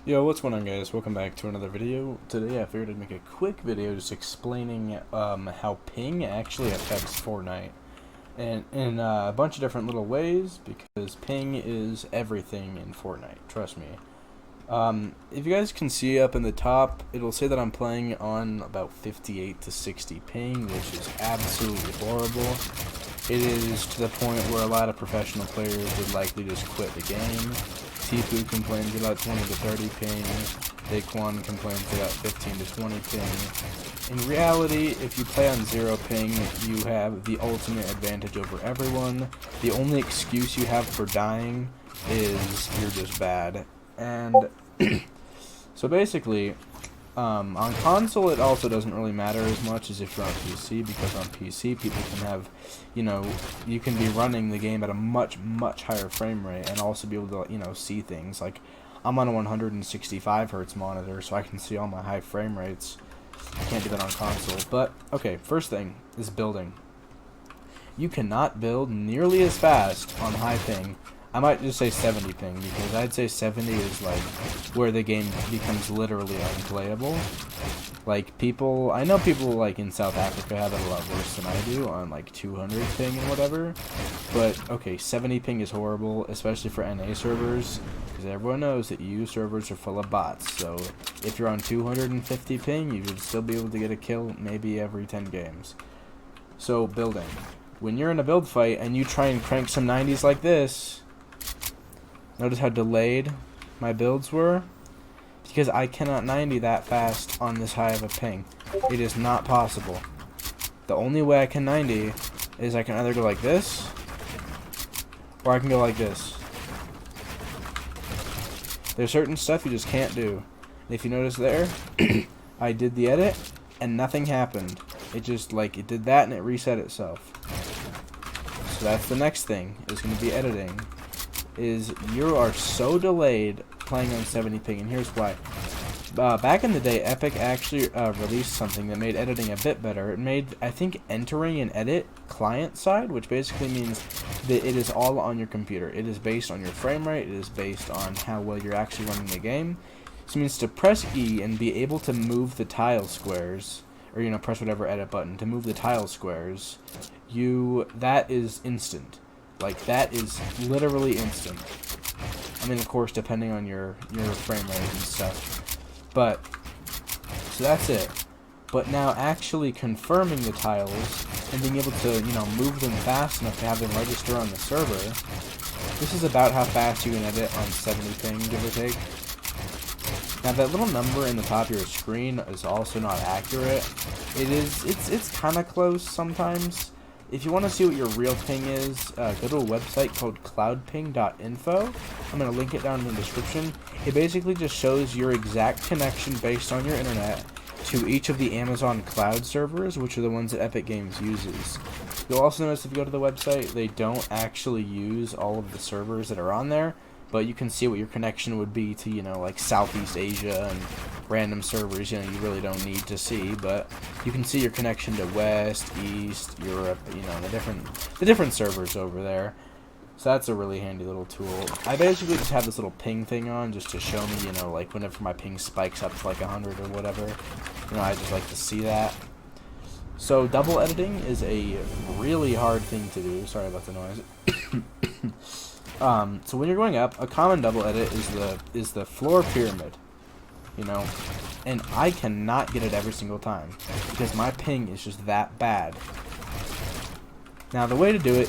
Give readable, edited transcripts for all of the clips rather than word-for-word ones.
Yo, what's going on, guys? Welcome back to another video. Today I figured I'd make a quick video just explaining how ping actually affects Fortnite. And in a bunch of different little ways, because ping is everything in Fortnite, trust me. If you guys can see up in the top, it'll say that I'm playing on about 58 to 60 ping, which is absolutely horrible. It is to the point where a lot of professional players would likely just quit the game. Tifu complains about 20 to 30 ping. Daquan complains about 15 to 20 ping. In reality, if you play on 0 ping, you have the ultimate advantage over everyone. The only excuse you have for dying is you're just bad. And so basically, on console it also doesn't really matter as much as if you're on PC, because on PC people can have, you can be running the game at a much higher frame rate and also be able to, see things. Like, I'm on a 165 hertz monitor, so I can see all my high frame rates. I can't do that on console. But, okay, first thing is building. You cannot build nearly as fast on high ping. I might just say 70 ping, because I'd say 70 is like where the game becomes literally unplayable. Like, I know people like in South Africa have it a lot worse than I do on like 200 ping and whatever. But okay, 70 ping is horrible, especially for NA servers, because everyone knows that EU servers are full of bots. So if you're on 250 ping, you should still be able to get a kill maybe every 10 games. So building. When you're in a build fight and you try and crank some 90s like this, notice how delayed my builds were? Because I cannot 90 that fast on this high of a ping. It is not possible. The only way I can 90 is I can either go like this, or I can go like this. There's certain stuff you just can't do. And if you notice there, I did the edit, and nothing happened. It just, it did that and it reset itself. So that's the next thing, is going to be editing. Is you are so delayed playing on 70 ping, and here's why. Back in the day, Epic actually released something that made editing a bit better. It made, I think, entering an edit client side, which basically means that it is all on your computer. It is based on your frame rate. It is based on how well you're actually running the game. So it means to press E and be able to move the tile squares, or press whatever edit button to move the tile squares. That is instant. Like, that is literally instant. I mean, of course, depending on your frame rate and stuff. But, so that's it. But now actually confirming the tiles and being able to, move them fast enough to have them register on the server, this is about how fast you can edit on 70 ping, give or take. Now, that little number in the top of your screen is also not accurate. It's kind of close sometimes. If you want to see what your real ping is, go to a website called cloudping.info. I'm going to link it down in the description. It basically just shows your exact connection based on your internet to each of the Amazon cloud servers, which are the ones that Epic Games uses. You'll also notice if you go to the website, they don't actually use all of the servers that are on there, but you can see what your connection would be to, like Southeast Asia and random servers, you really don't need to see, but you can see your connection to West, East, Europe, the different servers over there. So that's a really handy little tool. I basically just have this little ping thing on just to show me, like whenever my ping spikes up to like 100 or whatever, I just like to see that. So double editing is a really hard thing to do. Sorry about the noise. So when you're going up, a common double edit is the floor pyramid, and I cannot get it every single time because my ping is just that bad. Now the way to do it,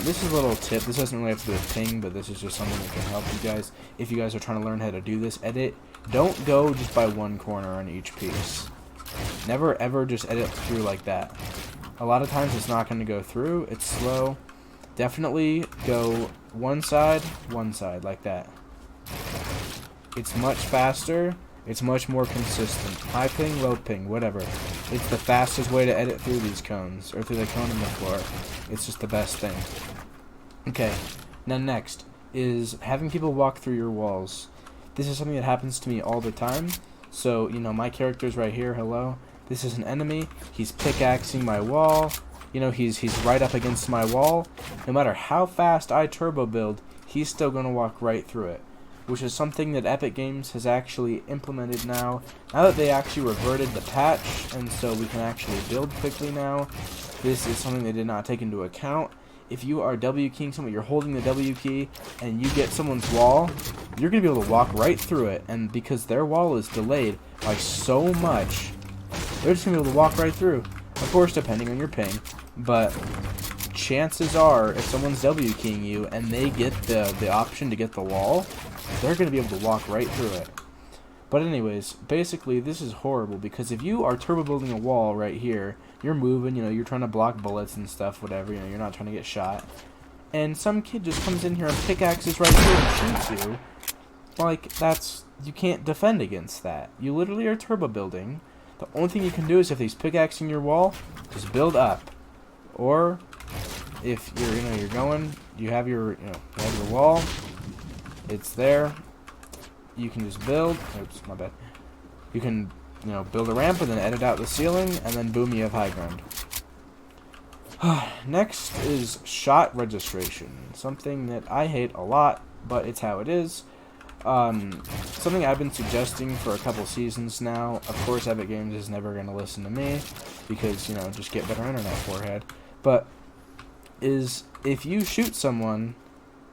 this is a little tip. This doesn't really have to do with ping, but this is just something that can help you guys if you guys are trying to learn how to do this edit. Don't go just by one corner on each piece. Never ever just edit through like that. A lot of times it's not going to go through. It's slow. Definitely go one side, like that. It's much faster. It's much more consistent. High ping, low ping, whatever. It's the fastest way to edit through these cones, or through the cone on the floor. It's just the best thing. Okay, now next is having people walk through your walls. This is something that happens to me all the time. So, my character's right here, hello. This is an enemy. He's pickaxing my wall. He's right up against my wall. No matter how fast I turbo build, he's still going to walk right through it. which is something that Epic Games has actually implemented now. Now that they actually reverted the patch, and so we can actually build quickly now, this is something they did not take into account. If you are W keying someone, you're holding the W key, and you get someone's wall, you're going to be able to walk right through it, and because their wall is delayed by so much, they're just going to be able to walk right through. Of course, depending on your ping, but chances are, if someone's W keying you, and they get the option to get the wall, they're going to be able to walk right through it. But anyways, basically, this is horrible, because if you are turbo building a wall right here, you're moving, you know, you're trying to block bullets and stuff, whatever, you know, you're not trying to get shot, and some kid just comes in here and pickaxes right through and shoots you, like, you can't defend against that. You literally are turbo building. The only thing you can do is, if he's pickaxing your wall, just build up. Or, if you have your wall, it's there, you can just build. Oops, my bad. You can, build a ramp and then edit out the ceiling, and then boom, you have high ground. Next is shot registration. Something that I hate a lot, but it's how it is. Something I've been suggesting for a couple seasons now. Of course, Epic Games is never going to listen to me, because, just get better internet, forehead. But, is if you shoot someone,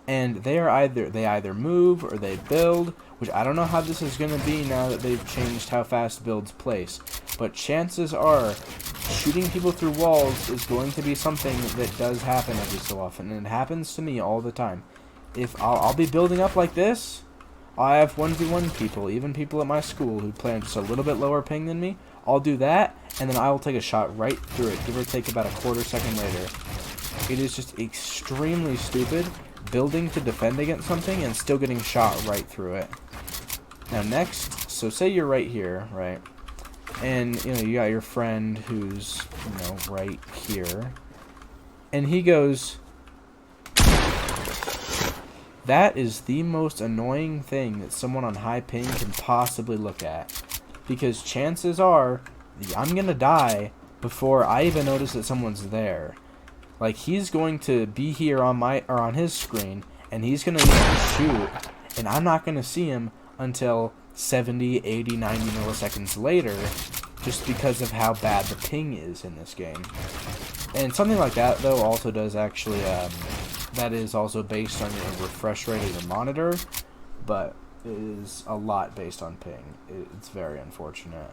and they either move or they build, which I don't know how this is going to be now that they've changed how fast builds place, but chances are shooting people through walls is going to be something that does happen every so often, and it happens to me all the time. If I'll be building up like this, I have 1v1 people, even people at my school who play on just a little bit lower ping than me. I'll do that, and then I will take a shot right through it, give or take about a quarter second later. It is just extremely stupid building to defend against something and still getting shot right through it. Now next, so say you're right here, right? And, you got your friend who's, right here. And he goes... That is the most annoying thing that someone on high ping can possibly look at. Because chances are, I'm going to die before I even notice that someone's there. Like, he's going to be here on his screen, and he's going to shoot, and I'm not going to see him until 70, 80, 90 milliseconds later, just because of how bad the ping is in this game. And something like that, though, also does actually, that is also based on your refresh rate of your monitor, but it is a lot based on ping. It's very unfortunate.